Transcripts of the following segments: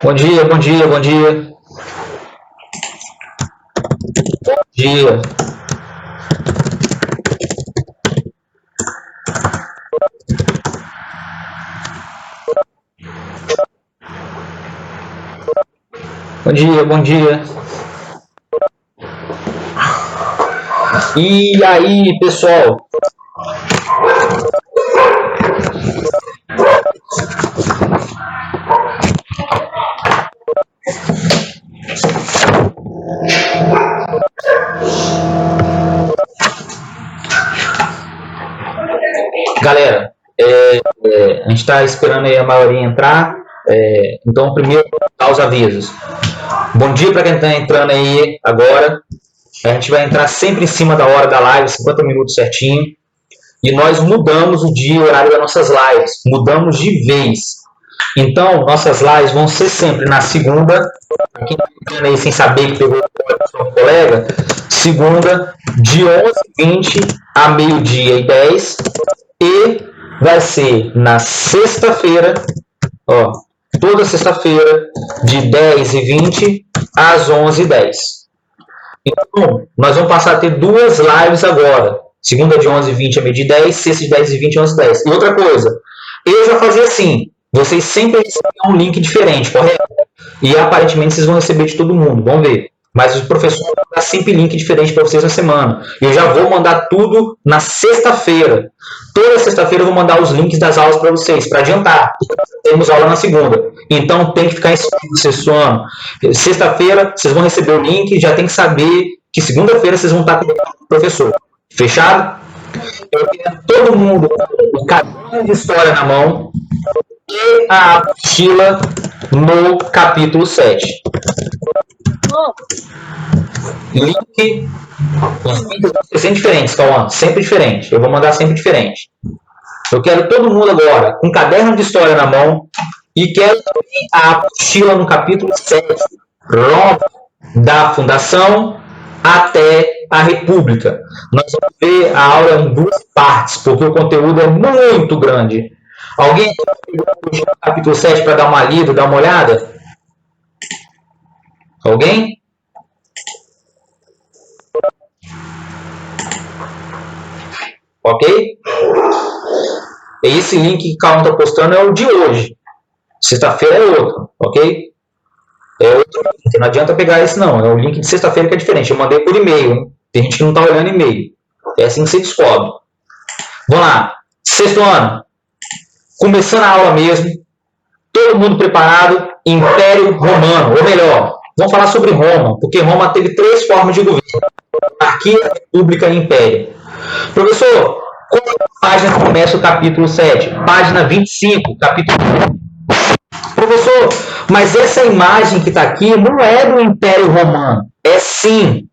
Bom dia, bom dia, bom dia. Bom dia. Bom dia, bom dia. E aí, pessoal? Galera, a gente está esperando aí a maioria entrar, então primeiro dar os avisos. Bom dia para quem está entrando aí agora. A gente vai entrar sempre em cima da hora da live, 50 minutos certinho. E nós mudamos o dia e o horário das nossas lives. Mudamos de vez. Então, nossas lives vão ser sempre na segunda. Para quem está entrando aí sem saber que pegou o seu colega, segunda, de 11h20 a meio-dia e 10. E vai ser na sexta-feira, ó, toda sexta-feira, de 10h20 às 11h10. Então, nós vamos passar a ter duas lives agora. Segunda de 11h20 a meio-dia e 10, sexta de 10h20 a 11h10. E outra coisa, eu já fazia assim, vocês sempre recebem um link diferente, correto? E aparentemente vocês vão receber de todo mundo, vamos ver. Mas o professor vai dar sempre link diferente para vocês na semana. Eu já vou mandar tudo na sexta-feira. Toda sexta-feira eu vou mandar os links das aulas para vocês, para adiantar. Temos aula na segunda. Então tem que ficar em cima do sexto ano. Sexta-feira vocês vão receber o link, já tem que saber que segunda-feira vocês vão estar com o professor. Fechado? Eu quero todo mundo com o caderno de história na mão e a apostila no capítulo 7. Link. Os links vão ser sempre diferentes, Cauã. Sempre diferente. Eu vou mandar sempre diferente. Eu quero todo mundo agora com caderno de história na mão e quero também a apostila no capítulo 7. Roma, da fundação até a República. Nós vamos ver a aula em duas partes, porque o conteúdo é muito grande. Alguém pegou o capítulo 7 para dar uma lida, dar uma olhada? Alguém? Ok? Esse link que o Calma está postando é o de hoje. Sexta-feira é outro, ok? É outro link, não adianta pegar esse não. É o link de sexta-feira que é diferente. Eu mandei por e-mail, hein? Tem gente que não está olhando e-mail. É assim que você descobre. Vamos lá. Sexto ano. Começando a aula mesmo. Todo mundo preparado? Império Romano. Ou melhor, vamos falar sobre Roma, porque Roma teve três formas de governo: monarquia, república e império. Professor, qual página começa o capítulo 7? Página 25, capítulo 1. Professor, mas essa imagem que está aqui não é do Império Romano. É sim.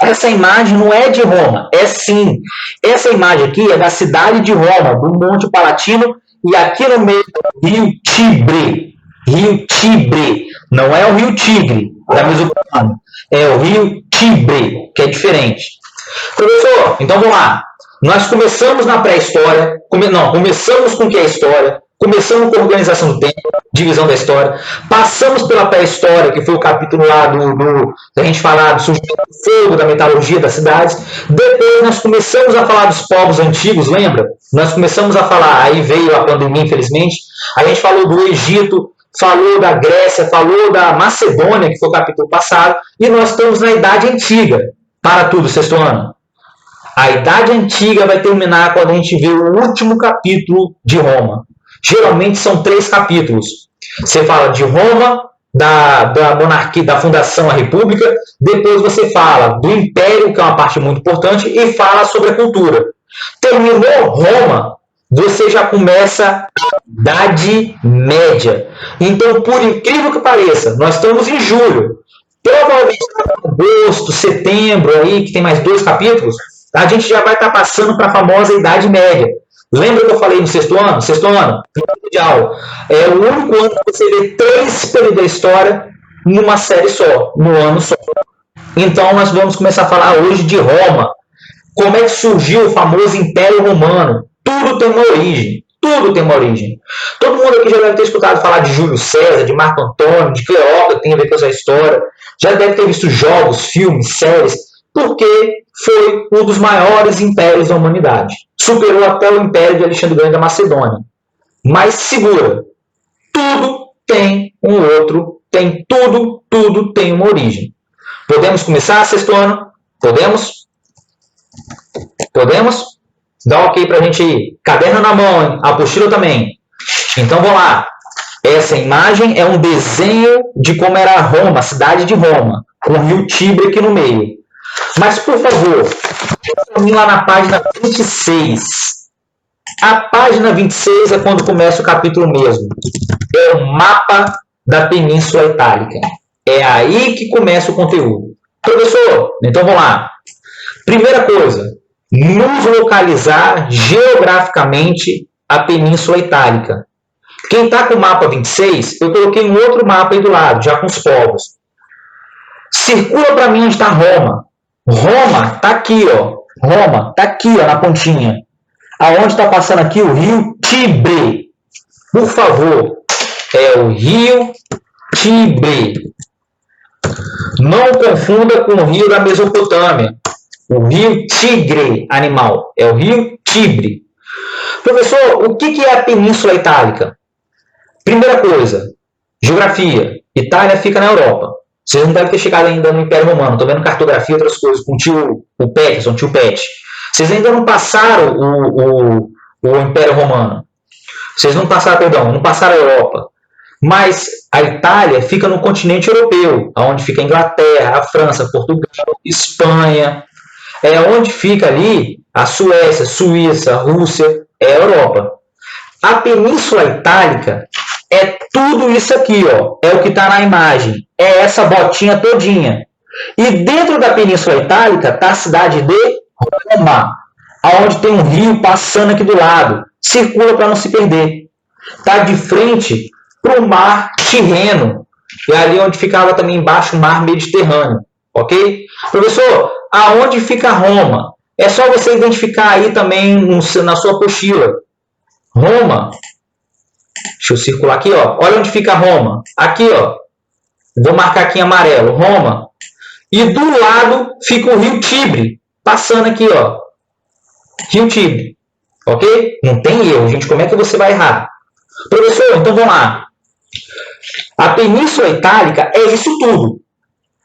Essa imagem não é de Roma. É sim. Essa imagem aqui é da cidade de Roma, do Monte Palatino, e aqui no meio do Rio Tibre. Rio Tibre. Não é o Rio Tigre, da Mesopotâmia. É o Rio Tibre, que é diferente. Professor, então vamos lá. Nós começamos na pré-história, começamos com o que é história, começamos com a organização do tempo, divisão da história, passamos pela pré-história, que foi o capítulo lá da gente falar do surgimento do fogo, da metalurgia das cidades. Depois nós começamos a falar dos povos antigos, lembra? Nós começamos a falar, aí veio a pandemia, infelizmente, a gente falou do Egito, falou da Grécia, falou da Macedônia, que foi o capítulo passado, e nós estamos na Idade Antiga. Para tudo, sexto ano. A Idade Antiga vai terminar quando a gente vê o último capítulo de Roma. Geralmente são 3 capítulos. Você fala de Roma, da monarquia, da fundação à República, depois você fala do Império, que é uma parte muito importante, e fala sobre a cultura. Terminou Roma, você já começa a Idade Média. Então, por incrível que pareça, nós estamos em julho. Provavelmente agosto, setembro, aí, que tem mais 2 capítulos, a gente já vai estar passando para a famosa Idade Média. Lembra que eu falei no sexto ano? Sexto ano, de aula. É o único ano que você vê 3 períodos da história numa série só, no ano só. Então, nós vamos começar a falar hoje de Roma. Como é que surgiu o famoso Império Romano? Tudo tem uma origem. Tudo tem uma origem. Todo mundo aqui já deve ter escutado falar de Júlio César, de Marco Antônio, de Cleópatra, que tem a ver com essa história. Já deve ter visto jogos, filmes, séries, porque foi um dos maiores impérios da humanidade. Superou até o Império de Alexandre o Grande da Macedônia. Mas segura, tudo tem um outro, tem tudo tem uma origem. Podemos começar, sexto ano? Podemos? Podemos? Dá um ok pra gente ir. Caderno na mão, hein? Apostila também. Então vamos lá. Essa imagem é um desenho de como era Roma, a cidade de Roma, com o rio Tibre aqui no meio. Mas, por favor, vamos lá na página 26. A página 26 é quando começa o capítulo mesmo. É o mapa da Península Itálica. É aí que começa o conteúdo. Professor, então vamos lá. Primeira coisa, nos localizar geograficamente a Península Itálica. Quem está com o mapa 26, eu coloquei um outro mapa aí do lado, já com os povos. Circula para mim onde está Roma. Roma está aqui, ó. Roma está aqui, ó, na pontinha. Aonde está passando aqui o rio Tibre. Por favor, é o rio Tibre. Não confunda com o rio da Mesopotâmia. O rio Tigre, animal. É o rio Tibre. Professor, o que é a Península Itálica? Primeira coisa, geografia. Itália fica na Europa. Vocês não devem ter chegado ainda no Império Romano. Estou vendo cartografia e outras coisas com o Peterson, tio Pet. Vocês ainda não passaram o Império Romano. Vocês não passaram, não passaram a Europa. Mas a Itália fica no continente europeu, onde fica a Inglaterra, a França, Portugal, Espanha. É onde fica ali a Suécia, Suíça, Rússia, é a Europa. A Península Itálica é tudo isso aqui, ó. É o que está na imagem. É essa botinha todinha. E dentro da Península Itálica está a cidade de Roma, onde tem um rio passando aqui do lado. Circula para não se perder. Está de frente para o mar Tirreno. E ali onde ficava também embaixo o mar Mediterrâneo. Ok? Professor, aonde fica Roma? É só você identificar aí também na sua apostila. Roma. Deixa eu circular aqui, ó. Olha onde fica Roma. Aqui, ó. Vou marcar aqui em amarelo. Roma. E do lado fica o rio Tibre. Passando aqui, ó. Rio Tibre. Ok? Não tem erro, gente. Como é que você vai errar? Professor, então vamos lá. A Península Itálica é isso tudo.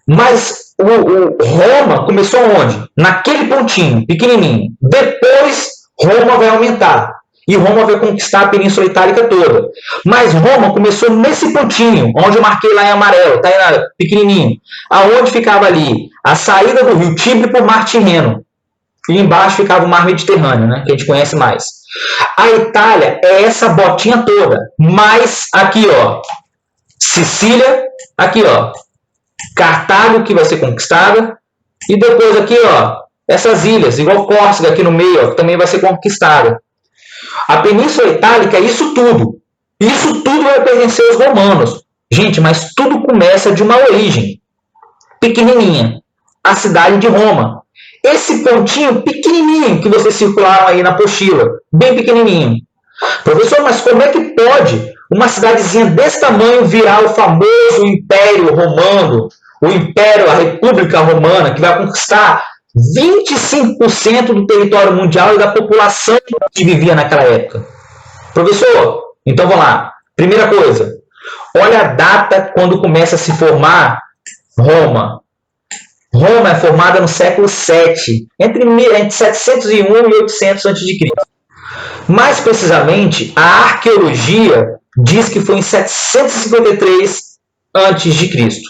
Mas o Roma começou onde? Naquele pontinho, pequenininho. Depois, Roma vai aumentar. E Roma vai conquistar a Península Itálica toda. Mas Roma começou nesse pontinho, onde eu marquei lá em amarelo, tá aí pequenininho. Aonde ficava ali a saída do rio Tibre para o mar Tirreno. E embaixo ficava o mar Mediterrâneo, né, que a gente conhece mais. A Itália é essa botinha toda. Mas aqui, ó, Sicília, aqui, ó, Cartago, que vai ser conquistada. E depois aqui, ó, essas ilhas, igual Córcega aqui no meio, ó, que também vai ser conquistada. A Península Itálica é isso tudo. Isso tudo vai pertencer aos romanos. Gente, mas tudo começa de uma origem pequenininha. A cidade de Roma. Esse pontinho pequenininho que vocês circularam aí na apostila. Bem pequenininho. Professor, mas como é que pode uma cidadezinha desse tamanho virar o famoso Império Romano? O Império, a República Romana, que vai conquistar 25% do território mundial e da população que vivia naquela época. Professor, então vamos lá. Primeira coisa, olha a data quando começa a se formar Roma. Roma é formada no século VII, entre 701 e 800 a.C. Mais precisamente, a arqueologia diz que foi em 753 a.C.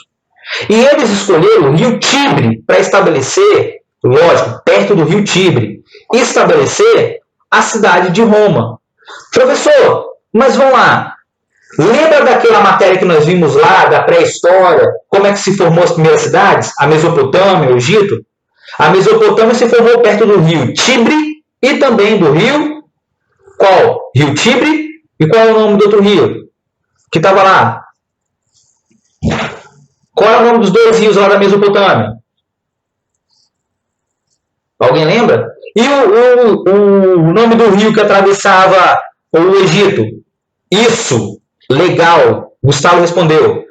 E eles escolheram o rio Tibre para estabelecer, lógico, perto do rio Tibre, estabelecer a cidade de Roma. Professor, mas vamos lá. Lembra daquela matéria que nós vimos lá, da pré-história, como é que se formou as primeiras cidades? A Mesopotâmia, o Egito? A Mesopotâmia se formou perto do rio Tibre e também do rio... Qual? Rio Tibre? E qual é o nome do outro rio? Que estava lá? Qual é o nome dos dois rios lá da Mesopotâmia? Alguém lembra? E o nome do rio que atravessava ou o Egito? Isso, legal. Gustavo respondeu.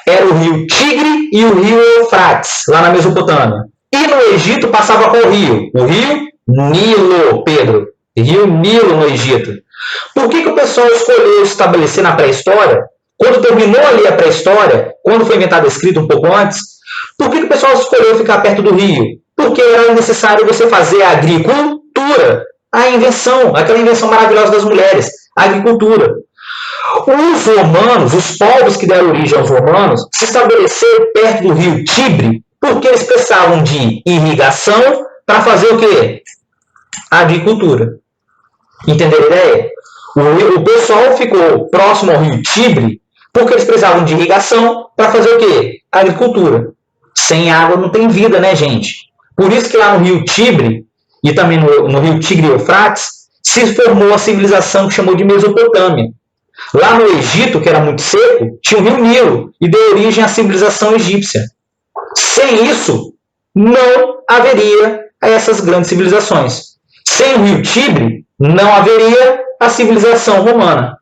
Era o rio Tigre e o rio Eufrates, lá na Mesopotâmia. E no Egito passava qual rio? O rio Nilo, Pedro. Rio Nilo no Egito. Por que o pessoal escolheu estabelecer na pré-história? Quando terminou ali a pré-história, quando foi inventado a escrita um pouco antes, por que o pessoal escolheu ficar perto do rio? Porque era necessário você fazer a agricultura, a invenção, aquela invenção maravilhosa das mulheres, a agricultura. Os romanos, os povos que deram origem aos romanos, se estabeleceram perto do rio Tibre, porque eles precisavam de irrigação para fazer o quê? A agricultura. Entenderam a ideia? O pessoal ficou próximo ao rio Tibre porque eles precisavam de irrigação para fazer o quê? A agricultura. Sem água não tem vida, né, gente? Por isso que lá no rio Tibre e também no rio Tigre e Eufrates se formou a civilização que chamou de Mesopotâmia. Lá no Egito, que era muito seco, tinha o rio Nilo e deu origem à civilização egípcia. Sem isso, não haveria essas grandes civilizações. Sem o rio Tibre, não haveria a civilização romana.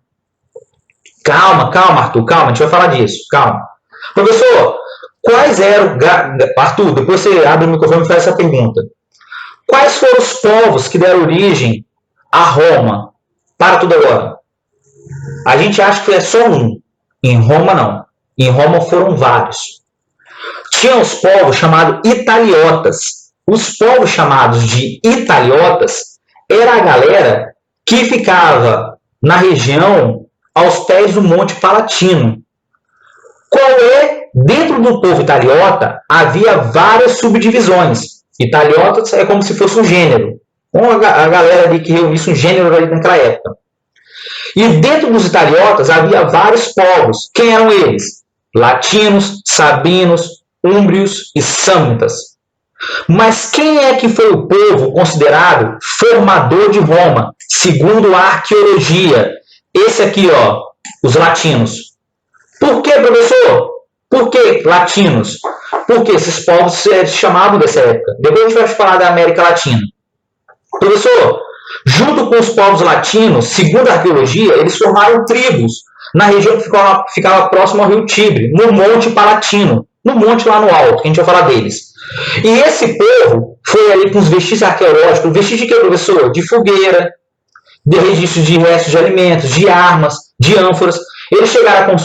Calma, Arthur, calma, a gente vai falar disso, calma. Professor, quais eram... Arthur, depois você abre o microfone e faz essa pergunta. Quais foram os povos que deram origem a Roma? Para tudo agora. A gente acha que é só um. Em Roma, não. Em Roma foram vários. Tinha os povos chamados italiotas. Os povos chamados de italiotas era a galera que ficava na região aos pés do Monte Palatino. Dentro do povo italiota, havia várias subdivisões. Italiotas é como se fosse um gênero. A galera ali que reunisse um gênero ali naquela época. E dentro dos italiotas havia vários povos. Quem eram eles? Latinos, sabinos, úmbrios e sâmitas. Mas quem é que foi o povo considerado formador de Roma, segundo a arqueologia? Esse aqui, ó, os latinos. Por que, professor? Por que latinos? Porque esses povos se chamavam dessa época. Depois a gente vai falar da América Latina. Professor, junto com os povos latinos, segundo a arqueologia, eles formaram tribos na região que ficava próximo ao rio Tibre, no Monte Palatino, no monte lá no alto, que a gente vai falar deles. E esse povo foi ali com os vestígios arqueológicos, vestígios de que, professor? De fogueira, de registros de restos de alimentos, de armas, de ânforas. Eles chegaram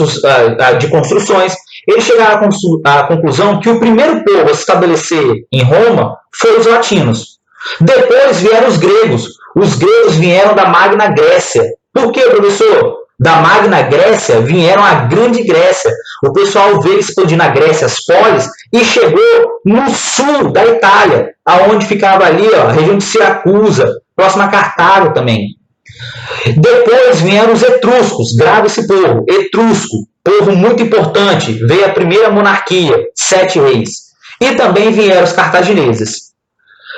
de construções, eles chegaram à conclusão que o primeiro povo a se estabelecer em Roma foi os latinos. Depois vieram os gregos. Os gregos vieram da Magna Grécia. Por quê, professor? Da Magna Grécia vieram a Grande Grécia. O pessoal veio expandir na Grécia as polis e chegou no sul da Itália, aonde ficava ali, ó, a região de Siracusa, próxima a Cartago também. Depois vieram os etruscos, grava esse povo, etrusco, povo muito importante, veio a primeira monarquia, 7 reis. E também vieram os cartagineses.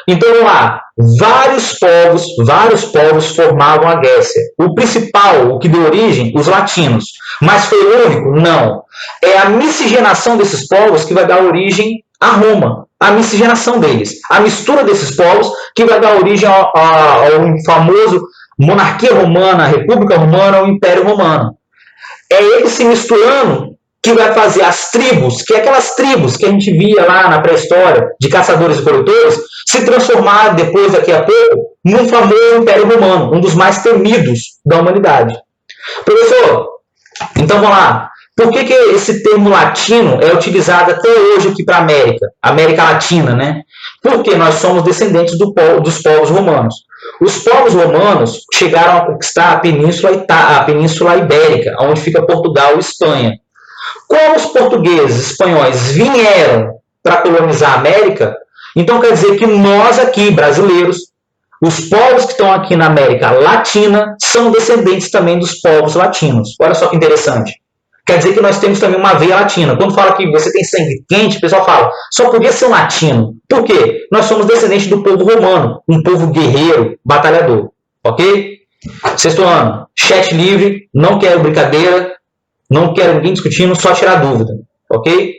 Então, vamos lá, vários povos formavam a Grécia. O principal, o que deu origem, os latinos. Mas foi o único? Não. É a miscigenação desses povos que vai dar origem a Roma. A miscigenação deles. A mistura desses povos que vai dar origem ao famoso monarquia romana, república romana ou império romano. É eles se misturando que vai fazer as tribos, que é aquelas tribos que a gente via lá na pré-história, de caçadores e coletores, se transformar depois, daqui a pouco, num famoso Império Romano, um dos mais temidos da humanidade. Professor, então vamos lá. Por que esse termo latino é utilizado até hoje aqui para a América Latina, né? Porque nós somos descendentes dos povos romanos. Os povos romanos chegaram a conquistar a Península Ibérica, onde fica Portugal e Espanha. Como os portugueses, espanhóis vieram para colonizar a América, então quer dizer que nós aqui, brasileiros, os povos que estão aqui na América Latina, são descendentes também dos povos latinos. Olha só que interessante. Quer dizer que nós temos também uma veia latina. Quando fala que você tem sangue quente, o pessoal fala, só podia ser um latino. Por quê? Nós somos descendentes do povo romano, um povo guerreiro, batalhador. Ok? Sexto ano, chat livre, não quero brincadeira, não quero ninguém discutindo, só tirar dúvida. Ok?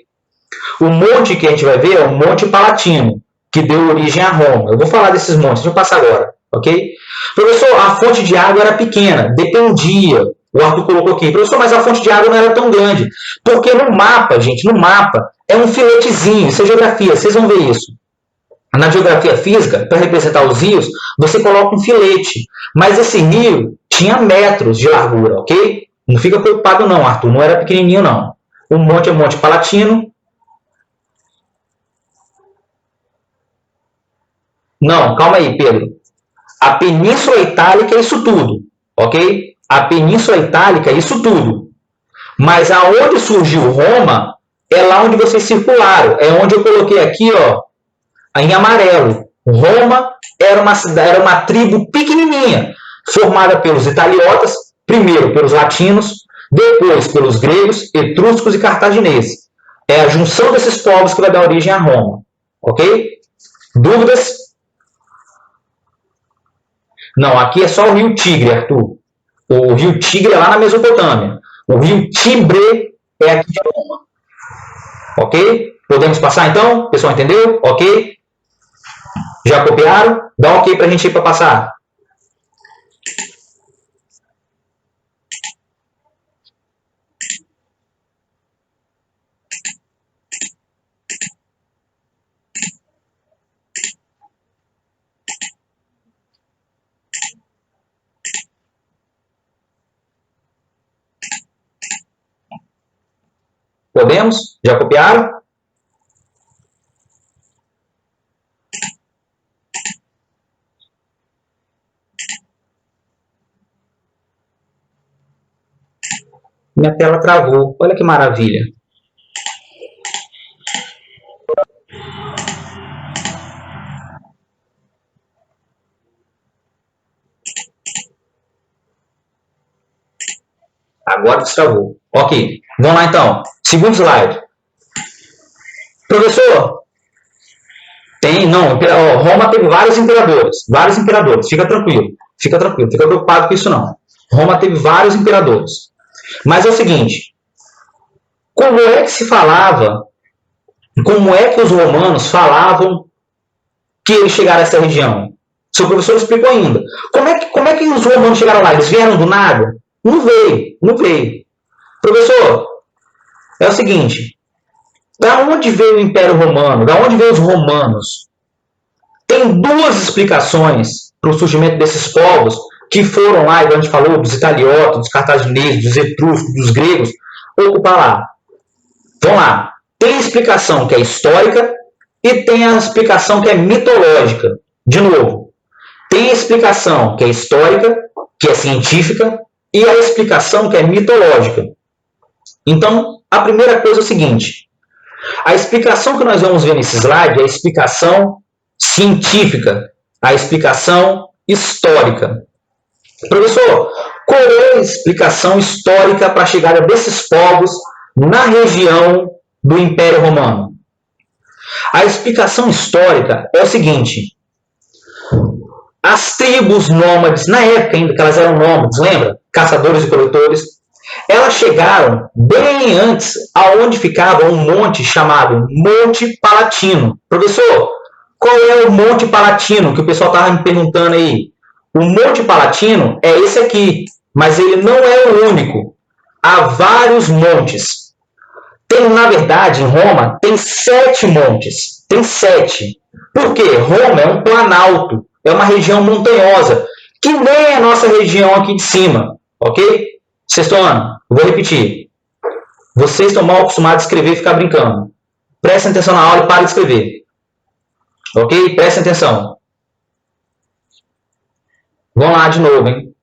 O monte que a gente vai ver é o Monte Palatino, que deu origem a Roma. Eu vou falar desses montes, deixa eu passar agora. ok? Professor, a fonte de água era pequena, dependia. O Arthur colocou aqui, professor, mas a fonte de água não era tão grande. Porque no mapa, gente, no mapa, é um filetezinho, isso é geografia, vocês vão ver isso. Na geografia física, para representar os rios, você coloca um filete. Mas esse rio tinha metros de largura, ok? Não fica preocupado não, Arthur, não era pequenininho não. O monte é o Monte Palatino. Não, calma aí, Pedro. A Península Itálica é isso tudo, ok? A Península Itálica é isso tudo. Mas aonde surgiu Roma é lá onde vocês circularam. É onde eu coloquei aqui, ó, em amarelo. Roma era uma tribo pequenininha, formada pelos italiotas, primeiro pelos latinos, depois pelos gregos, etruscos e cartagineses. É a junção desses povos que vai dar origem a Roma. Ok? Dúvidas? Não, aqui é só o rio Tigre, Arthur. O rio Tigre é lá na Mesopotâmia. O rio Tibre é aqui de Roma. Ok? Podemos passar então? O pessoal entendeu? Ok? Já copiaram? Dá um ok para a gente ir para passar. Podemos? Já copiaram? Minha tela travou. Olha que maravilha. Agora destravou. Ok. Vamos lá então. Segundo slide. Professor, Roma teve vários imperadores. Vários imperadores. Fica tranquilo. Fica tranquilo. Fica preocupado com isso não. Roma teve vários imperadores. Mas é o seguinte. Como é que se falava, como é que os romanos falavam que eles chegaram a essa região? Seu professor explicou ainda. Como é que os romanos chegaram lá? Eles vieram do nada? Não veio, não veio. Professor, é o seguinte. Da onde veio o Império Romano? Da onde veio os romanos? Tem duas explicações para o surgimento desses povos que foram lá, igual a gente falou, dos italiotas, dos cartagineses, dos etruscos, dos gregos, ocupar lá. Vamos lá. Tem a explicação que é histórica e tem a explicação que é mitológica. De novo, tem a explicação que é histórica, que é científica, e a explicação que é mitológica. Então, a primeira coisa é o seguinte. A explicação que nós vamos ver nesse slide é a explicação científica, a explicação histórica. Professor, qual é a explicação histórica para a chegada desses povos na região do Império Romano? A explicação histórica é o seguinte. As tribos nômades, na época ainda que elas eram nômades, lembra? Caçadores e coletores. Elas chegaram bem antes aonde ficava um monte chamado Monte Palatino. Professor, qual é o Monte Palatino que o pessoal estava me perguntando aí? O Monte Palatino é esse aqui, mas ele não é o único. Há vários montes. Tem, na verdade, em Roma, tem 7 montes. Tem 7. Por quê? Roma é um planalto. É uma região montanhosa, que nem a nossa região aqui de cima. Ok? Sexto-ano, eu vou repetir. Vocês estão mal acostumados a escrever e ficar brincando. Prestem atenção na aula e parem de escrever. Ok? Prestem atenção. Vamos lá de novo, hein?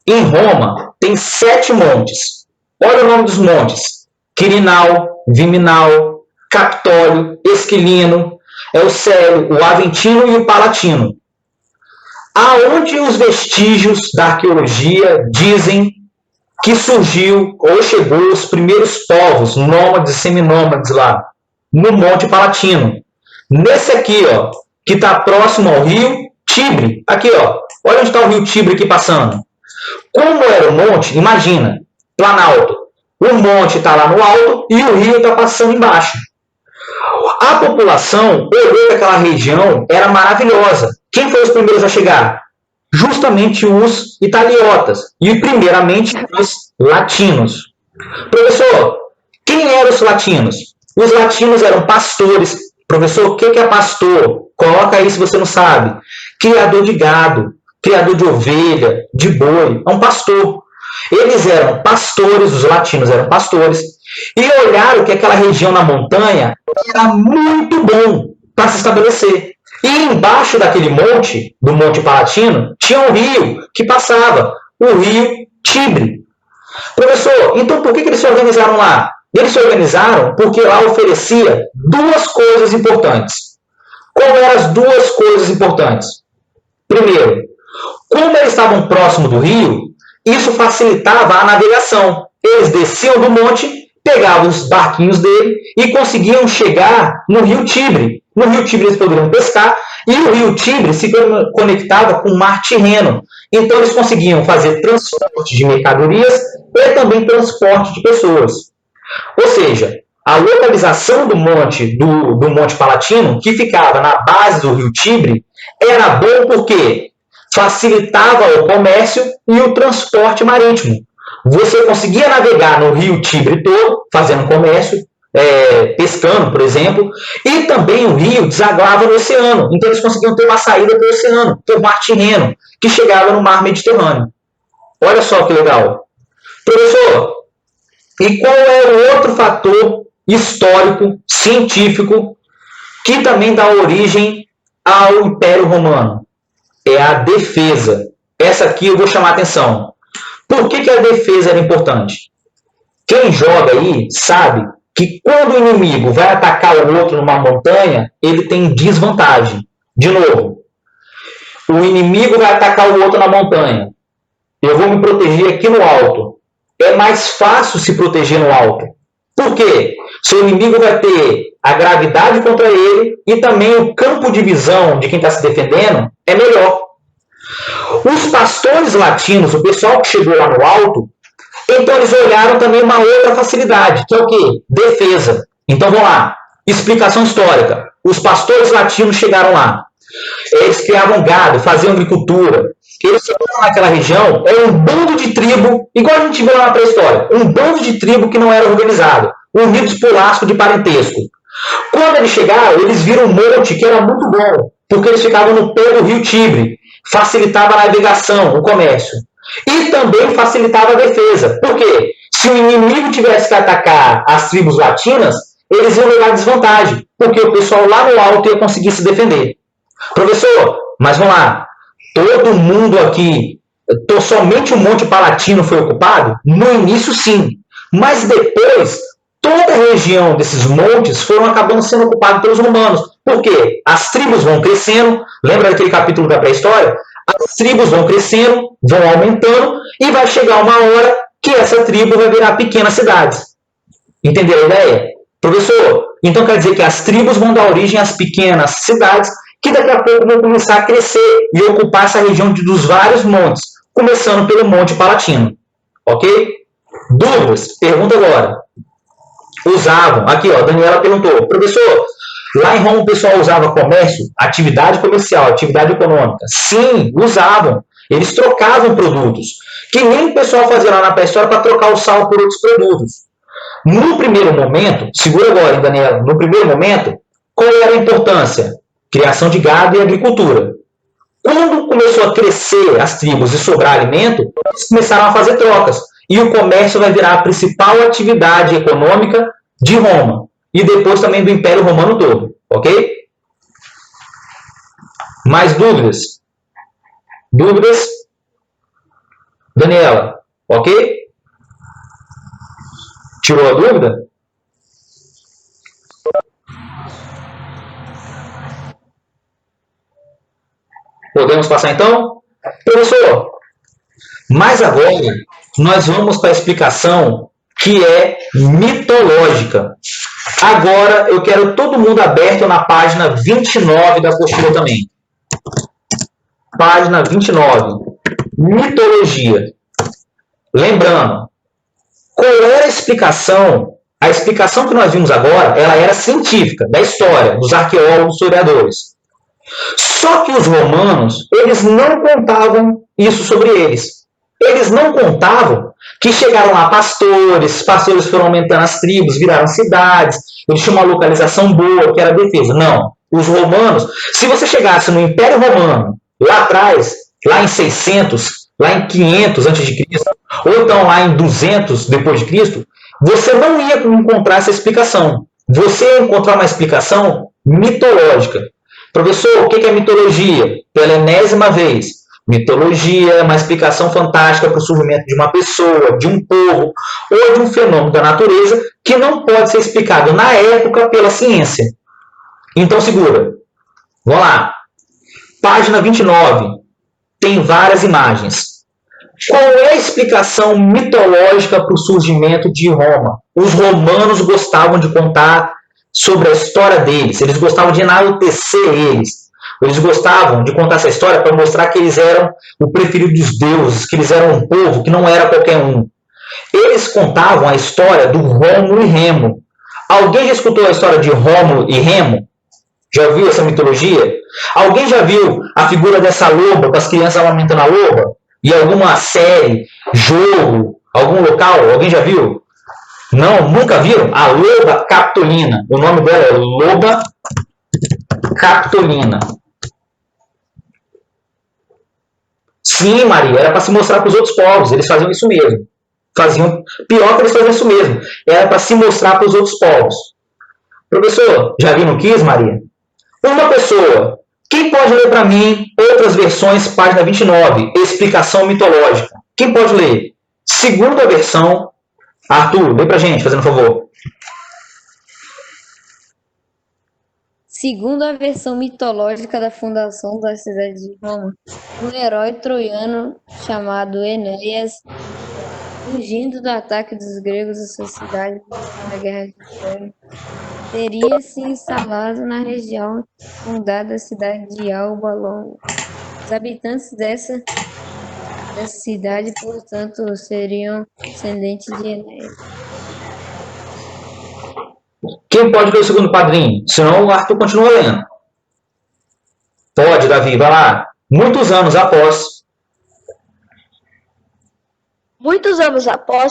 Em Roma, tem 7 montes. Olha o nome dos montes. Quirinal, Viminal, Capitólio, Esquilino, Eucélio, o Aventino e o Palatino. Aonde os vestígios da arqueologia dizem que surgiu ou chegou os primeiros povos nômades e seminômades lá? No Monte Palatino. Nesse aqui, ó, que está próximo ao rio Tibre. Aqui, ó. Olha onde está o rio Tibre aqui passando. Como era o monte, imagina, planalto. O monte está lá no alto e o rio está passando embaixo. A população olhou que aquela região era maravilhosa. Quem foi os primeiros a chegar? Justamente os italiotas. E, primeiramente, os latinos. Professor, quem eram os latinos? Os latinos eram pastores. Professor, o que é pastor? Coloca aí se você não sabe. Criador de gado, criador de ovelha, de boi. É um pastor. Eles eram pastores, os latinos eram pastores, e olharam que aquela região na montanha era muito bom para se estabelecer. E embaixo daquele monte, do Monte Palatino, tinha um rio que passava, o rio Tibre. Professor, então por que eles se organizaram lá? Eles se organizaram porque lá oferecia duas coisas importantes. Qual eram as duas coisas importantes? Primeiro, como eles estavam próximo do rio, isso facilitava a navegação. Eles desciam do monte, pegavam os barquinhos dele e conseguiam chegar no rio Tibre. No rio Tibre eles poderiam pescar e o rio Tibre se conectava com o mar Tirreno. Então eles conseguiam fazer transporte de mercadorias e também transporte de pessoas. Ou seja, a localização do Monte Palatino, que ficava na base do rio Tibre, era bom porque facilitava o comércio e o transporte marítimo. Você conseguia navegar no rio Tibre todo, fazendo comércio, pescando, por exemplo, e também o rio desaguava no oceano. Então eles conseguiam ter uma saída para o oceano, para o mar Tirreno, que chegava no mar Mediterrâneo. Olha só que legal. Professor, e qual é o outro fator histórico, científico, que também dá origem ao Império Romano? É a defesa. Essa aqui eu vou chamar a atenção. Por que a defesa era importante? Quem joga aí sabe que quando o inimigo vai atacar o outro numa montanha, ele tem desvantagem. De novo, o inimigo vai atacar o outro na montanha. Eu vou me proteger aqui no alto. É mais fácil se proteger no alto. Por quê? Seu inimigo vai ter a gravidade contra ele e também o campo de visão de quem está se defendendo é melhor. Os pastores latinos, o pessoal que chegou lá no alto, então eles olharam também uma outra facilidade, que é o quê? Defesa. Então vamos lá. Explicação histórica. Os pastores latinos chegaram lá. Eles criavam gado, faziam agricultura. Eles chegaram naquela região, era um bando de tribo, igual a gente viu lá na pré-história, um bando de tribo que não era organizado, unidos por laço de parentesco. Quando eles chegaram, eles viram um monte que era muito bom, porque eles ficavam no pé do rio Tibre, facilitava a navegação, o comércio. E também facilitava a defesa. Por quê? Se o inimigo tivesse que atacar as tribos latinas, eles iam levar desvantagem, porque o pessoal lá no alto ia conseguir se defender. Professor, mas vamos lá. Todo mundo aqui, somente o Monte Palatino foi ocupado? No início, sim. Mas depois, toda a região desses montes foram acabando sendo ocupados pelos romanos. Por quê? As tribos vão crescendo. Lembra daquele capítulo da pré-história? As tribos vão crescendo, vão aumentando, e vai chegar uma hora que essa tribo vai virar pequenas cidades. Entenderam a ideia? Professor, então quer dizer que as tribos vão dar origem às pequenas cidades, que daqui a pouco vão começar a crescer e ocupar essa região dos vários montes, começando pelo Monte Palatino. Ok? Dúvidas? Pergunta agora. Usavam. Aqui, ó, a Daniela perguntou. Professor, lá em Roma o pessoal usava comércio, atividade comercial, atividade econômica. Sim, usavam. Eles trocavam produtos. Que nem o pessoal fazia lá na pré-história para trocar o sal por outros produtos. No primeiro momento, segura agora, hein, Daniela, no primeiro momento, qual era a importância? Criação de gado e agricultura. Quando começou a crescer as tribos e sobrar alimento, eles começaram a fazer trocas. E o comércio vai virar a principal atividade econômica de Roma. E depois também do Império Romano todo. Ok? Mais dúvidas? Dúvidas? Daniela, ok? Tirou a dúvida? Podemos passar então? Professor, mas agora nós vamos para a explicação que é mitológica. Agora eu quero todo mundo aberto na página 29 da apostila também. Página 29. Mitologia. Lembrando, qual era a explicação A explicação que nós vimos agora, ela era científica, da história, dos arqueólogos, historiadores. Só que os romanos, eles não contavam isso sobre eles. Eles não contavam que chegaram lá pastores foram aumentando as tribos, viraram cidades, eles tinham uma localização boa, que era a defesa. Não. Os romanos, se você chegasse no Império Romano, lá atrás, lá em 600, lá em 500 a.C., ou então lá em 200 depois de Cristo, você não ia encontrar essa explicação. Você ia encontrar uma explicação mitológica. Professor, o que é mitologia? Pela enésima vez. Mitologia é uma explicação fantástica para o surgimento de uma pessoa, de um povo ou de um fenômeno da natureza que não pode ser explicado na época pela ciência. Então segura. Vamos lá. Página 29. Tem várias imagens. Qual é a explicação mitológica para o surgimento de Roma? Os romanos gostavam de contar sobre a história deles, eles gostavam de enaltecer eles. Eles gostavam de contar essa história para mostrar que eles eram o preferido dos deuses, que eles eram um povo que não era qualquer um. Eles contavam a história do Rômulo e Remo. Alguém já escutou a história de Rômulo e Remo? Já viu essa mitologia? Alguém já viu a figura dessa loba, com as crianças amamentando a loba? Em alguma série, jogo, algum local? Alguém já viu? Não, nunca viram? A loba capitolina. O nome dela é loba capitolina. Sim, Maria, era para se mostrar para os outros povos. Eles faziam isso mesmo. Faziam pior que eles faziam isso mesmo. Era para se mostrar para os outros povos. Professor, já viu no Kiss, Maria? Uma pessoa. Quem pode ler para mim outras versões, página 29, explicação mitológica? Quem pode ler? Segunda versão. Arthur, lê pra gente, fazendo um favor. Segundo a versão mitológica da fundação da cidade de Roma, um herói troiano chamado Enéas, fugindo do ataque dos gregos à sua cidade na Guerra de Troia, teria se instalado na região fundada da cidade de Alba Longa. Os habitantes dessa cidade, portanto, seriam descendentes de Enéas. Quem pode ler o segundo padrinho? Senão o Arthur continua lendo. Pode, Davi, vai lá. Muitos anos após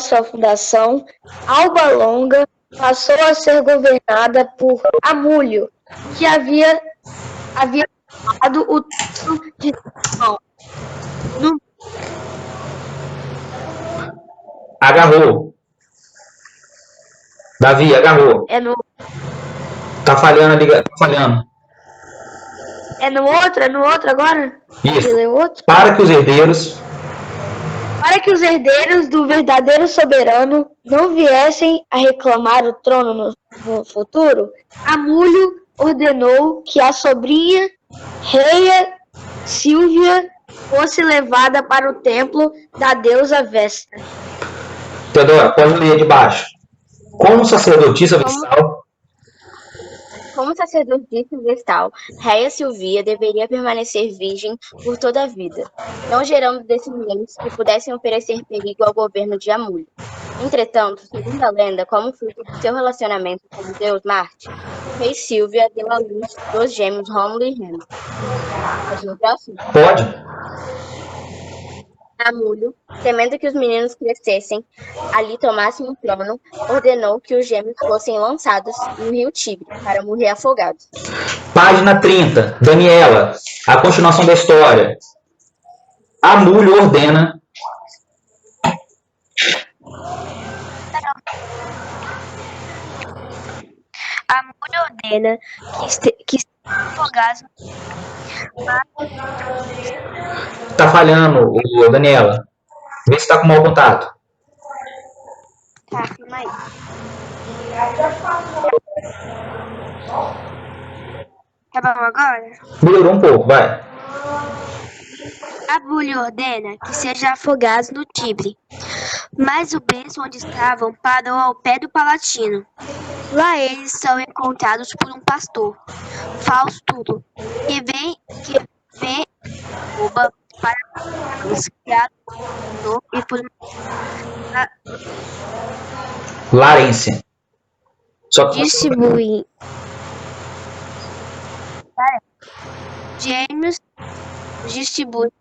sua fundação, Alba Longa passou a ser governada por Amúlio, que havia tomado o título de Simão. Agarrou. Davi, agarrou. Tá falhando ali, tá falhando. É no outro agora? Isso. Outro? Para que os herdeiros do verdadeiro soberano não viessem a reclamar o trono no futuro, Amúlio ordenou que a sobrinha Reia Silvia fosse levada para o templo da deusa Vesta. Teodora, pode ler de baixo. Como sacerdotisa vestal, Reia Silvia deveria permanecer virgem por toda a vida, não gerando descendentes que pudessem oferecer perigo ao governo de Amúlio. Entretanto, segundo a lenda, como fruto de seu relacionamento com o deus Marte, o rei Silvia deu à luz dos gêmeos Rômulo e Remo. Pode. Amúlio, temendo que os meninos crescessem, ali tomassem o trono, ordenou que os gêmeos fossem lançados no rio Tigre para morrer afogados. Página 30. Daniela, a continuação da história. Amúlio ordena que afogados. Tá falhando, Daniela. Vê se tá com mau contato. Tá, filma aí. Tá bom agora? Melhorou um pouco, vai. Amúlio ordena que sejam afogados no Tibre, mas o berço onde estavam parou ao pé do Palatino. Lá eles são encontrados por um pastor, Fausto, que vem rouba para os criados e por Larência. Só que Distribuem. Gêmeos distribuem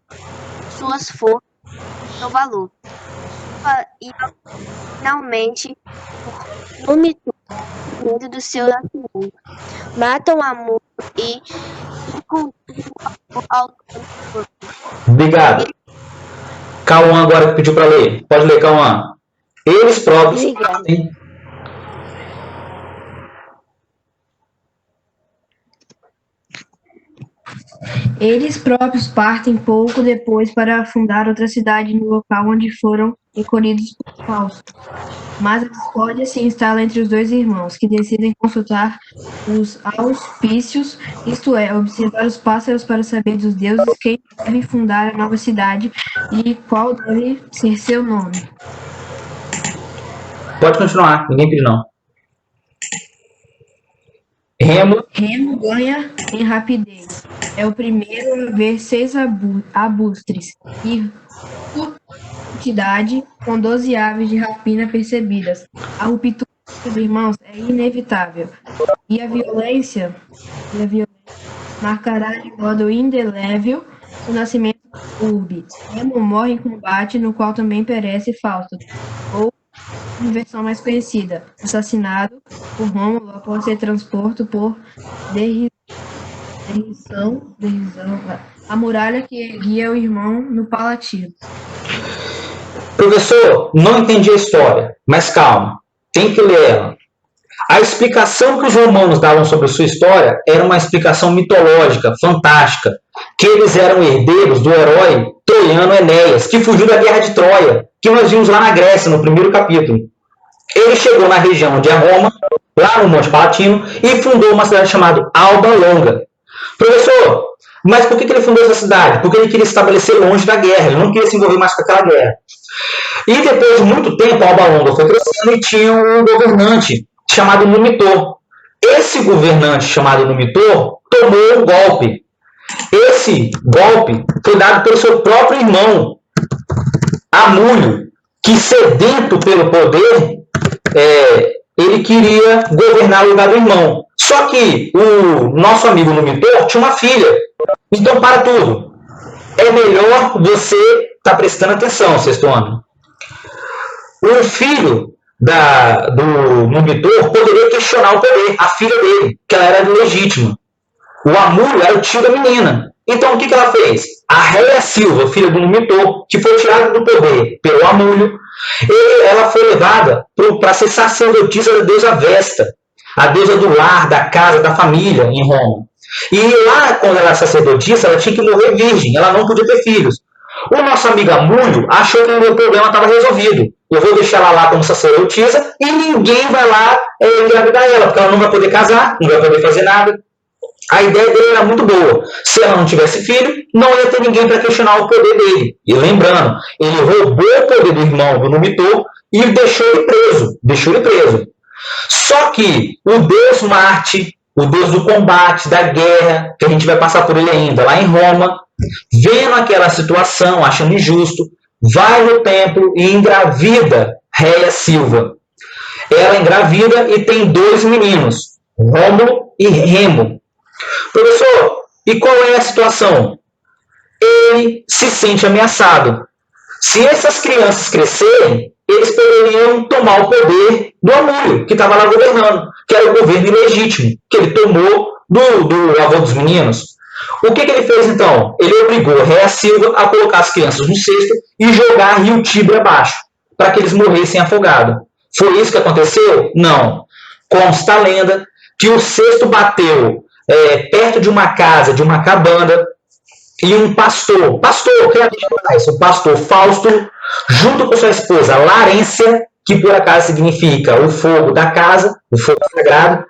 suas forças e seu valor. E finalmente, no mito do seu nascimento, matam amor e ao obrigado. Cauã agora que pediu para ler. Pode ler, Cauã. Eles próprios partem. Eles próprios partem pouco depois para fundar outra cidade no local onde foram recolhidos por Fausto. Mas a discórdia se instala entre os dois irmãos, que decidem consultar os auspícios, isto é, observar os pássaros para saber dos deuses quem deve fundar a nova cidade e qual deve ser seu nome. Pode continuar, ninguém pediu não. Remo ganha em rapidez. É o primeiro a ver 6 arbustres e quantidade com 12 aves de rapina percebidas. A ruptura dos irmãos é inevitável. E a violência marcará de modo indelével o nascimento do urbe. Remo morre em combate, no qual também perece Fausto, ou, em versão mais conhecida, assassinado por Rômulo após ser transporto por derrição, a muralha que erguia o irmão no Palatino. Professor, não entendi a história, mas calma, tem que ler ela. A explicação que os romanos davam sobre sua história era uma explicação mitológica, fantástica, que eles eram herdeiros do herói troiano Enéas, que fugiu da guerra de Troia, que nós vimos lá na Grécia, no primeiro capítulo. Ele chegou na região de Roma, lá no Monte Palatino, e fundou uma cidade chamada Alba Longa. Professor, mas por que ele fundou essa cidade? Porque ele queria se estabelecer longe da guerra, ele não queria se envolver mais com aquela guerra. E depois de muito tempo, Alba Longa foi crescendo e tinha um governante chamado Numitor. Esse governante chamado Numitor tomou um golpe. Esse golpe foi dado pelo seu próprio irmão, Amulho, que sedento pelo poder, ele queria governar o lugar do irmão. Só que o nosso amigo Numitor tinha uma filha. Então, para tudo. É melhor você estar prestando atenção, sexto ano. O filho do Numitor poderia questionar o poder, a filha dele, que ela era legítima. O Amulho era o tio da menina. Então, o que ela fez? A Réia Silva, filha do Numitor, que foi tirada do poder pelo Amulho, ela foi levada para ser sacerdotisa da deusa Vesta, a deusa do lar, da casa, da família em Roma. E lá, quando ela era sacerdotisa, ela tinha que morrer virgem, ela não podia ter filhos. O nosso amigo Amulho achou que o meu problema estava resolvido. Eu vou deixar ela lá como sacerdotisa e ninguém vai lá engravidar ela, porque ela não vai poder casar, não vai poder fazer nada. A ideia dele era muito boa. Se ela não tivesse filho, não ia ter ninguém para questionar o poder dele. E lembrando, ele roubou o poder do irmão do Numitor e deixou ele preso. Só que o deus Marte, o deus do combate, da guerra, que a gente vai passar por ele ainda, lá em Roma, vendo aquela situação, achando injusto, vai no templo e engravida Réia Silva. Ela engravida e tem 2 meninos, Rômulo e Remo. Professor, e qual é a situação? Ele se sente ameaçado. Se essas crianças crescerem, eles poderiam tomar o poder do Amulho, que estava lá governando, que era o governo ilegítimo, que ele tomou do avô dos meninos. O que ele fez então? Ele obrigou Réia Silva a colocar as crianças no cesto e jogar Rio Tibre abaixo, para que eles morressem afogados. Foi isso que aconteceu? Não. Consta a lenda que o cesto bateu perto de uma casa, de uma cabana, e um pastor, o pastor Fausto, junto com sua esposa Larência, que por acaso significa o fogo da casa, o fogo sagrado,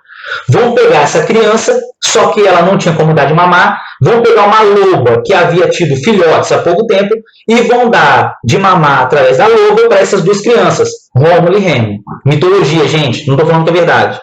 vão pegar essa criança, só que ela não tinha como dar de mamar, vão pegar uma loba que havia tido filhotes há pouco tempo e vão dar de mamar através da loba para essas 2 crianças, Rômulo e Remo. Mitologia, gente, não estou falando que é verdade.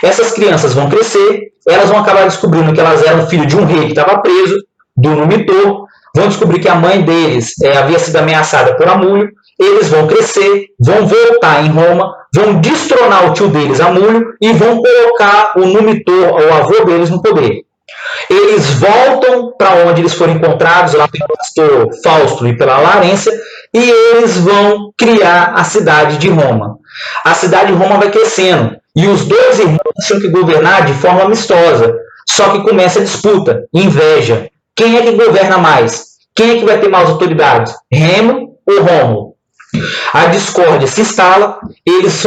Essas crianças vão crescer, elas vão acabar descobrindo que elas eram filho de um rei que estava preso, do Numitor, vão descobrir que a mãe deles havia sido ameaçada por Amulho, eles vão crescer, vão voltar em Roma, vão destronar o tio deles, Amúlio, e vão colocar o numitor, o avô deles, no poder. Eles voltam para onde eles foram encontrados, lá pelo pastor Fausto e pela Larência, e eles vão criar a cidade de Roma. A cidade de Roma vai crescendo, e os dois irmãos tinham que governar de forma amistosa. Só que começa a disputa, inveja. Quem é que governa mais? Quem é que vai ter mais autoridades? Remo ou Rômulo? A discórdia se instala, eles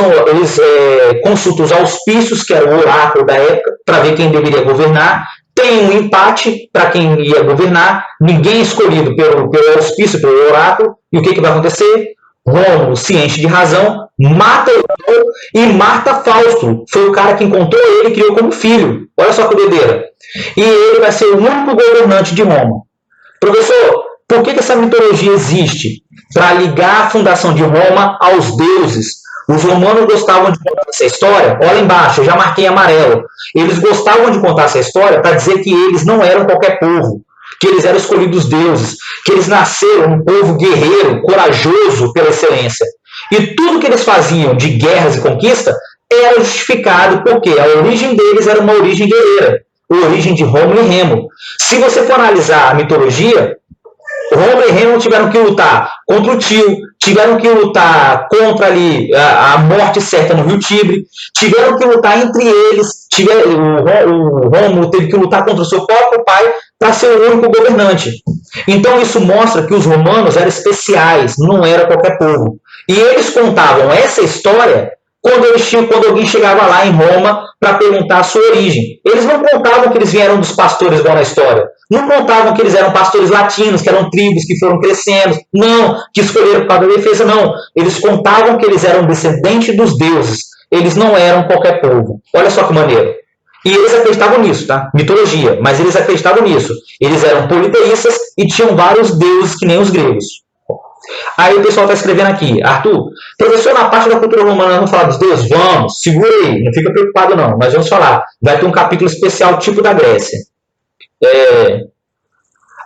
consultam os auspícios, que era o oráculo da época, para ver quem deveria governar. Tem um empate para quem ia governar, ninguém escolhido pelo auspício, pelo oráculo. E o que vai acontecer? Rômulo se enche de razão, mata o e mata Fausto. Foi o cara que encontrou ele e criou como filho. Olha só que doideira. E ele vai ser o único governante de Roma. Professor, por que essa mitologia existe? Para ligar a fundação de Roma aos deuses. Os romanos gostavam de contar essa história. Olha embaixo, eu já marquei amarelo. Eles gostavam de contar essa história para dizer que eles não eram qualquer povo, que eles eram escolhidos deuses, que eles nasceram um povo guerreiro, corajoso pela excelência. E tudo que eles faziam de guerras e conquista era justificado porque a origem deles era uma origem guerreira, a origem de Rômulo e Remo. Se você for analisar a mitologia, Rômulo e Remo tiveram que lutar contra o tio, tiveram que lutar contra ali a morte certa no Rio Tibre, tiveram que lutar entre eles, o Rômulo teve que lutar contra o seu próprio pai para ser o único governante. Então isso mostra que os romanos eram especiais, não era qualquer povo. E eles contavam essa história quando alguém chegava lá em Roma para perguntar a sua origem. Eles não contavam que eles vieram dos pastores igual na história. Não contavam que eles eram pastores latinos, que eram tribos que foram crescendo. Não, que escolheram por causa da defesa, não. Eles contavam que eles eram descendentes dos deuses. Eles não eram qualquer povo. Olha só que maneiro. E eles acreditavam nisso, tá? Mitologia. Mas eles acreditavam nisso. Eles eram politeístas e tinham vários deuses que nem os gregos. Aí o pessoal está escrevendo aqui, Arthur, professor, na parte da cultura romana vamos falar dos deuses? Vamos, segura aí, não fica preocupado não, mas vamos falar. Vai ter um capítulo especial tipo da Grécia.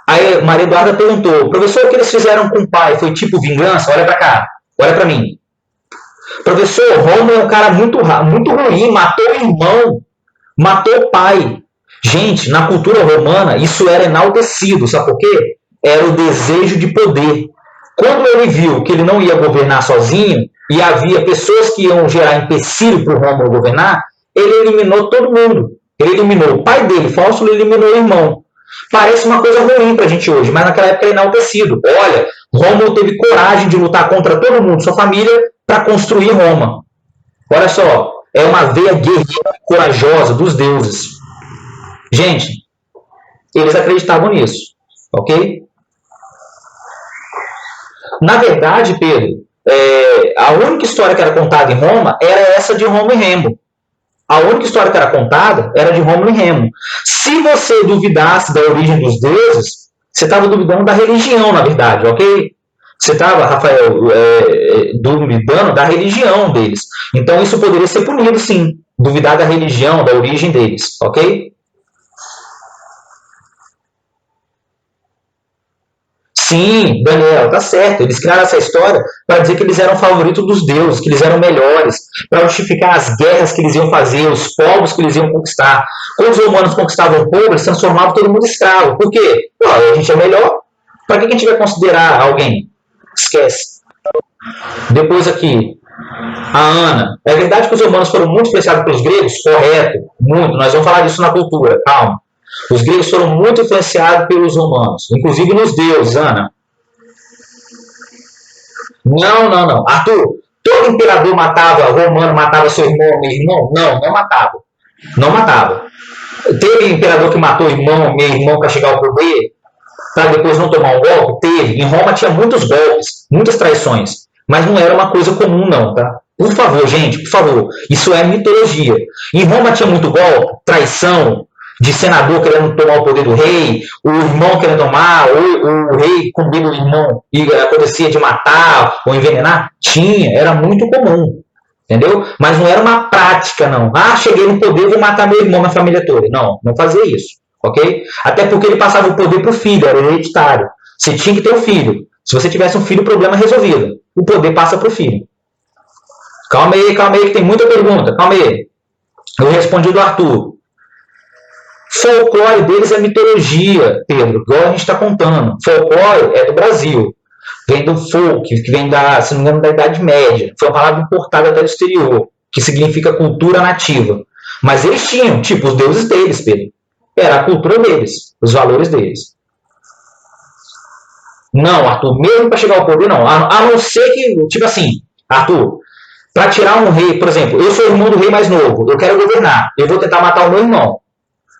Aí Maria Eduarda perguntou, professor, o que eles fizeram com o pai? Foi tipo vingança? Olha para cá, olha para mim. Professor, Roma é um cara muito ruim, matou o irmão, matou o pai. Gente, na cultura romana isso era enaltecido, sabe por quê? Era o desejo de poder. Quando ele viu que ele não ia governar sozinho e havia pessoas que iam gerar empecilho para o Rômulo governar, ele eliminou todo mundo. Ele eliminou o pai dele, Fausto, ele eliminou o irmão. Parece uma coisa ruim para a gente hoje, mas naquela época era enaltecido. Olha, Rômulo teve coragem de lutar contra todo mundo, sua família, para construir Roma. Olha só, é uma veia guerreira, corajosa dos deuses. Gente, eles acreditavam nisso, ok? Na verdade, Pedro, a única história que era contada em Roma era essa de Rômulo e Remo. A única história que era contada era de Rômulo e Remo. Se você duvidasse da origem dos deuses, você estava duvidando da religião, na verdade, ok? Você estava, Rafael, duvidando da religião deles. Então isso poderia ser punido, sim. Duvidar da religião, da origem deles, ok? Sim, Daniel, tá certo. Eles criaram essa história para dizer que eles eram favoritos dos deuses, que eles eram melhores, para justificar as guerras que eles iam fazer, os povos que eles iam conquistar. Quando os romanos conquistavam o povo, eles transformavam todo mundo em escravo. Por quê? A gente é melhor. Para que a gente vai considerar alguém? Esquece. Depois aqui, a Ana. É verdade que os romanos foram muito influenciados pelos gregos? Correto, muito. Nós vamos falar disso na cultura, calma. Os gregos foram muito influenciados pelos romanos, inclusive nos deuses, Ana. Não. Arthur, todo imperador romano matava seu irmão ou meu irmão? Não matava. Não matava. Teve imperador que matou meu irmão para chegar ao poder, para depois não tomar um golpe? Teve. Em Roma tinha muitos golpes, muitas traições, mas não era uma coisa comum não, tá? Por favor, gente, por favor. Isso é mitologia. Em Roma tinha muito golpe, traição, de senador querendo tomar o poder do rei, o irmão querendo tomar, o rei com medo do irmão e acontecia de matar ou envenenar? Tinha, era muito comum, entendeu? Mas não era uma prática, não. Cheguei no poder, vou matar meu irmão, minha família toda. Não fazia isso, ok? Até porque ele passava o poder para o filho, era hereditário. Você tinha que ter um filho. Se você tivesse um filho, o problema é resolvido. O poder passa para o filho. Calma aí, que tem muita pergunta. Calma aí. Eu respondi do Arthur. Folclore deles é mitologia, Pedro, igual a gente está contando. Folclore é do Brasil. Vem do folk, que vem se não me engano, da Idade Média. Foi uma palavra importada até do exterior, que significa cultura nativa. Mas eles tinham, tipo, os deuses deles, Pedro. Era a cultura deles, os valores deles. Não, Arthur, mesmo para chegar ao poder, não. A não ser que, tipo assim, Arthur, para tirar um rei, por exemplo, eu sou o irmão do rei mais novo, eu quero governar, eu vou tentar matar o meu irmão.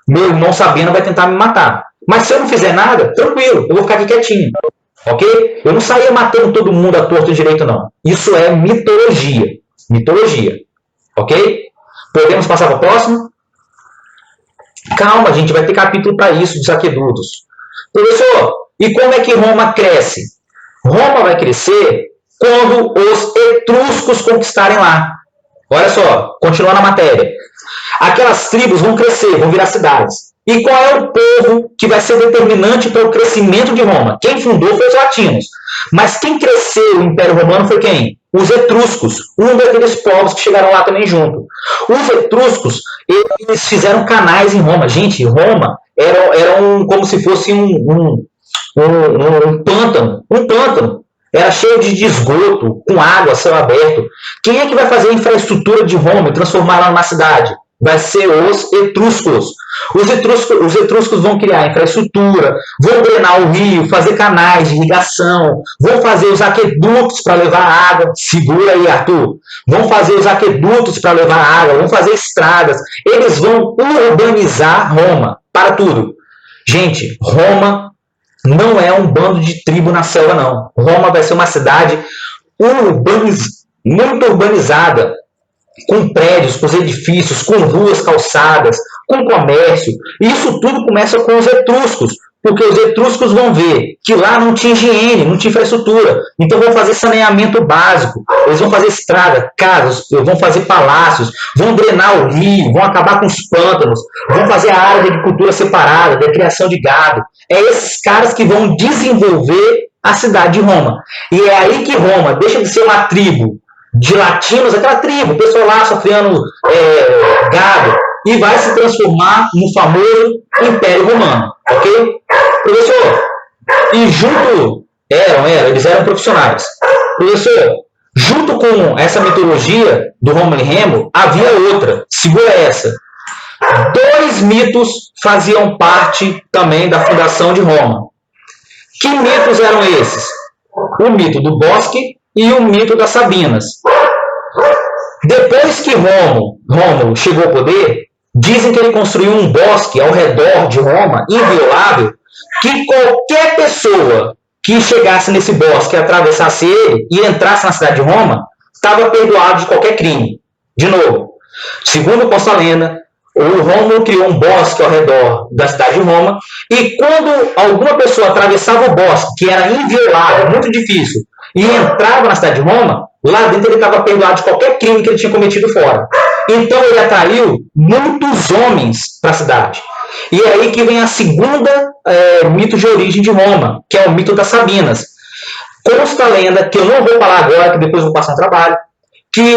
Meu irmão Sabino vai tentar me matar. Mas se eu não fizer nada, tranquilo, eu vou ficar aqui quietinho. Ok? Eu não saía matando todo mundo à torta e direito, não. Isso é mitologia. Mitologia. Ok? Podemos passar para o próximo? Calma, a gente vai ter capítulo para isso, dos aquedutos. Professor, e como é que Roma cresce? Roma vai crescer quando os etruscos conquistarem lá. Olha só, continuando a matéria. Aquelas tribos vão crescer, vão virar cidades. E qual é o povo que vai ser determinante para o crescimento de Roma? Quem fundou foi os latinos. Mas quem cresceu o Império Romano foi quem? Os etruscos, um daqueles povos que chegaram lá também junto. Os etruscos, eles fizeram canais em Roma. Gente, Roma era como se fosse um pântano. Um pântano. Era cheio de esgoto, com água a céu aberto. Quem é que vai fazer a infraestrutura de Roma e transformar ela numa cidade? Vai ser os etruscos. Os etruscos vão criar infraestrutura, vão drenar o rio, fazer canais de irrigação, vão fazer os aquedutos para levar água. Segura aí, Arthur. Vão fazer os aquedutos para levar água, vão fazer estradas. Eles vão urbanizar Roma para tudo. Gente, Roma não é um bando de tribo na selva, não. Roma vai ser uma cidade muito urbanizada, com prédios, com edifícios, com ruas calçadas, com comércio. E isso tudo começa com os etruscos, porque os etruscos vão ver que lá não tinha higiene, não tinha infraestrutura. Então vão fazer saneamento básico, eles vão fazer estrada, casas, vão fazer palácios, vão drenar o rio, vão acabar com os pântanos, vão fazer a área de agricultura separada, da criação de gado. É esses caras que vão desenvolver a cidade de Roma. E é aí que Roma deixa de ser uma tribo de latinos, aquela tribo, o pessoal lá sofrendo gado, e vai se transformar no famoso Império Romano. Ok? Professor, e junto... eles eram profissionais. Professor, junto com essa mitologia do Roma e Remo, havia outra. Segura essa. 2 mitos faziam parte também da fundação de Roma. Que mitos eram esses? O mito do Bosque e o mito das Sabinas. Depois que Rômulo chegou ao poder, dizem que ele construiu um bosque ao redor de Roma, inviolável, que qualquer pessoa que chegasse nesse bosque, atravessasse ele e entrasse na cidade de Roma, estava perdoado de qualquer crime. De novo, segundo consta a lenda, o Rômulo criou um bosque ao redor da cidade de Roma, e quando alguma pessoa atravessava o bosque, que era inviolável, muito difícil, e entrava na cidade de Roma, lá dentro ele estava perdoado de qualquer crime que ele tinha cometido fora. Então ele atraiu muitos homens para a cidade. E é aí que vem a segunda mito de origem de Roma, que é o mito das Sabinas. Consta a lenda, que eu não vou falar agora, que depois vou passar um trabalho, que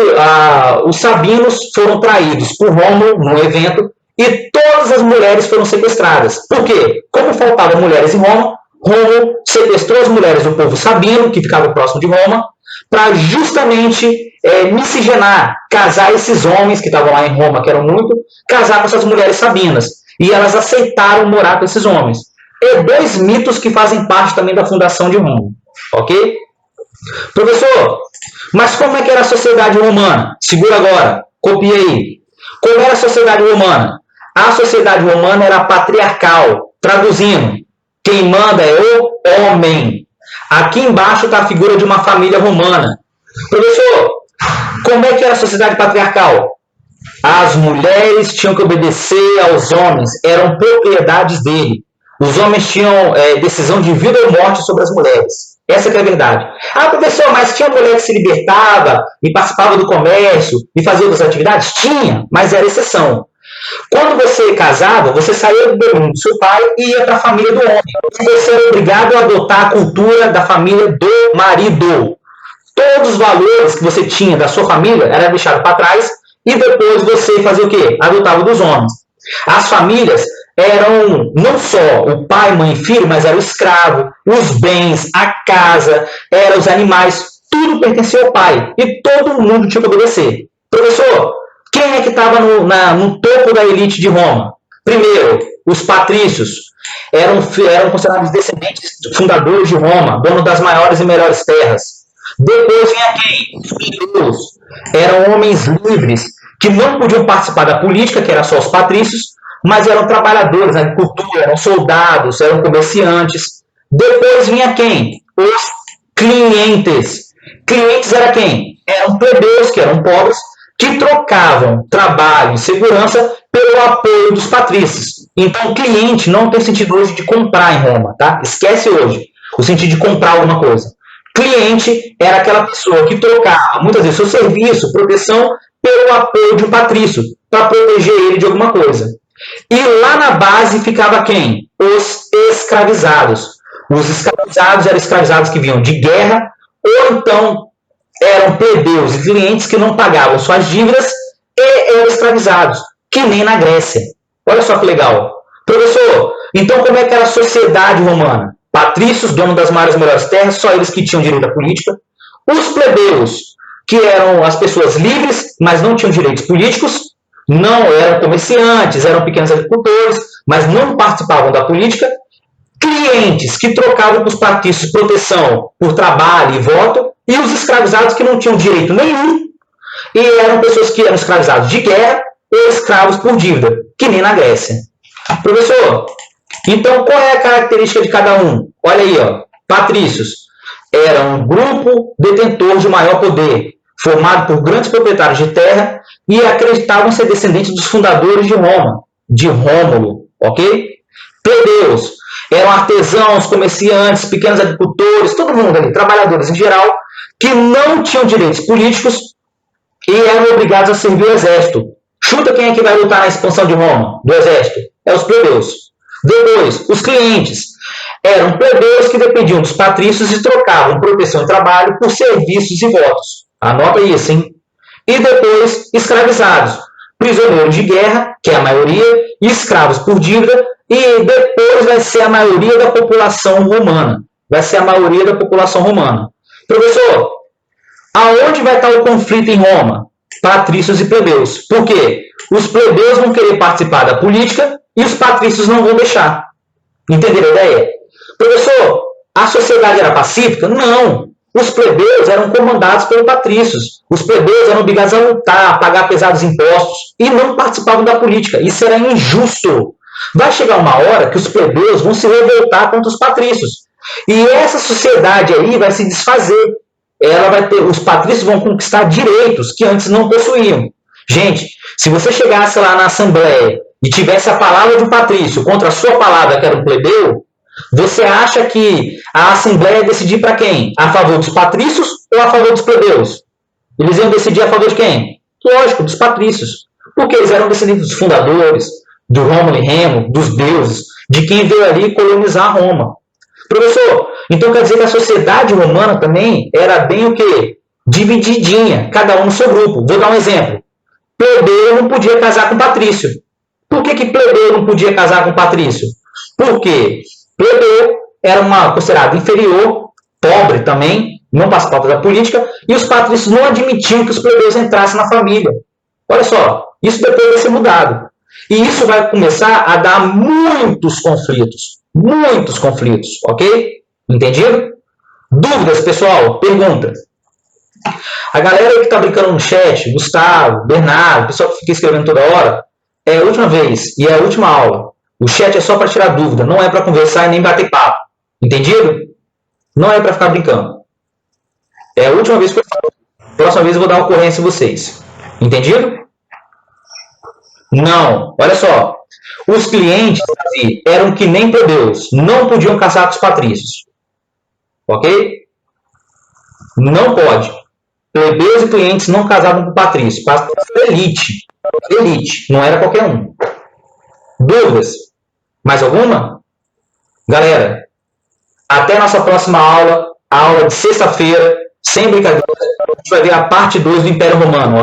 os sabinos foram traídos por Rômulo num evento e todas as mulheres foram sequestradas. Por quê? Como faltavam mulheres em Roma, Rômulo sequestrou as mulheres do povo sabino, que ficava próximo de Roma, para justamente miscigenar, casar esses homens que estavam lá em Roma, que eram muito, casar com essas mulheres sabinas. E elas aceitaram morar com esses homens. É 2 mitos que fazem parte também da fundação de Roma. Ok? Professor, mas como é que era a sociedade romana? Segura agora, copia aí. Como era a sociedade romana? A sociedade romana era patriarcal. Traduzindo, quem manda é o homem. Aqui embaixo está a figura de uma família romana. Professor, como é que era a sociedade patriarcal? As mulheres tinham que obedecer aos homens, eram propriedades dele. Os homens tinham decisão de vida ou morte sobre as mulheres. Essa que é a verdade. Ah, professor, mas tinha mulher que se libertava e participava do comércio e fazia outras atividades? Tinha, mas era exceção. Quando você casava, você saía do domínio do seu pai e ia para a família do homem. E você era obrigado a adotar a cultura da família do marido. Todos os valores que você tinha da sua família eram deixados para trás e depois você fazia o quê? Adotava dos homens. As famílias eram não só o pai, mãe e filho, mas era o escravo, os bens, a casa, eram os animais, tudo pertencia ao pai e todo mundo tinha que obedecer. Professor, quem é que estava no topo da elite de Roma? Primeiro, os patrícios. Eram considerados descendentes fundadores de Roma, dono das maiores e melhores terras. Depois vinha quem? Os plebeus. Eram homens livres que não podiam participar da política, que era só os patrícios, mas eram trabalhadores na agricultura, eram soldados, eram comerciantes. Depois vinha quem? Os clientes. Clientes era quem? Eram plebeus, que eram pobres, que trocavam trabalho e segurança pelo apoio dos patrícios. Então, cliente não tem sentido hoje de comprar em Roma, tá? Esquece hoje o sentido de comprar alguma coisa. Cliente era aquela pessoa que trocava, muitas vezes, seu serviço, proteção, pelo apoio de um patrício, para proteger ele de alguma coisa. E lá na base ficava quem? Os escravizados. Os escravizados eram escravizados que vinham de guerra, ou então eram plebeus e clientes que não pagavam suas dívidas e eram escravizados, que nem na Grécia. Olha só que legal. Professor, então como é que era a sociedade romana? Patrícios, dono das maiores e melhores terras, só eles que tinham direito à política. Os plebeus, que eram as pessoas livres, mas não tinham direitos políticos, não eram comerciantes, eram pequenos agricultores, mas não participavam da política. Clientes, que trocavam com os patrícios proteção por trabalho e voto, e os escravizados que não tinham direito nenhum, e eram pessoas que eram escravizados de guerra ou escravos por dívida, que nem na Grécia. Professor, então qual é a característica de cada um? Olha aí, ó, patrícios. Era um grupo detentor de maior poder, formado por grandes proprietários de terra e acreditavam ser descendentes dos fundadores de Roma, de Rômulo, ok? Plebeus eram artesãos, comerciantes, pequenos agricultores, todo mundo ali, trabalhadores em geral, que não tinham direitos políticos e eram obrigados a servir o exército. Chuta quem é que vai lutar na expansão de Roma, do exército? É os plebeus. Depois, os clientes. Eram plebeus que dependiam dos patrícios e trocavam proteção e trabalho por serviços e votos. Anota isso, hein? E depois, escravizados. Prisioneiros de guerra, que é a maioria, e escravos por dívida, e depois vai ser a maioria da população romana. Vai ser a maioria da população romana. Professor, aonde vai estar o conflito em Roma? Patrícios e plebeus. Por quê? Os plebeus vão querer participar da política e os patrícios não vão deixar. Entenderam a ideia? Professor, a sociedade era pacífica? Não. Os plebeus eram comandados pelos patrícios. Os plebeus eram obrigados a lutar, a pagar pesados impostos e não participavam da política. Isso era injusto. Vai chegar uma hora que os plebeus vão se revoltar contra os patrícios. E essa sociedade aí vai se desfazer. Ela vai ter, os patrícios vão conquistar direitos que antes não possuíam. Gente, se você chegasse lá na assembleia e tivesse a palavra de um patrício contra a sua palavra, que era um plebeu, você acha que a assembleia ia decidir para quem? A favor dos patrícios ou a favor dos plebeus? Eles iam decidir a favor de quem? Lógico, dos patrícios. Porque eles eram descendentes dos fundadores, do Rômulo e Remo, dos deuses, de quem veio ali colonizar Roma. Professor, então quer dizer que a sociedade romana também era bem o quê? Divididinha, cada um no seu grupo. Vou dar um exemplo. Plebeu não podia casar com patrício. Por que plebeu não podia casar com patrício? Porque plebeu era considerado inferior, pobre também, não participava da política, e os patrícios não admitiam que os plebeus entrassem na família. Olha só, isso depois vai ser mudado. E isso vai começar a dar muitos conflitos, ok? Entendido? Dúvidas, pessoal? Perguntas? A galera que está brincando no chat, Gustavo, Bernardo, o pessoal que fica escrevendo toda hora, é a última vez e é a última aula. O chat é só para tirar dúvida, não é para conversar e nem bater papo. Entendido? Não é para ficar brincando. É a última vez que eu falo. Próxima vez eu vou dar ocorrência em vocês. Entendido? Não. Olha só. Os clientes eram que nem plebeus. Não podiam casar com os patrícios. Ok? Não pode. Plebeus e clientes não casavam com patrícios. Patrício era elite. elite, não era qualquer um. Dúvidas? Mais alguma? Galera, até a nossa próxima aula, a aula de sexta-feira, sem brincadeira, a gente vai ver a parte 2 do Império Romano.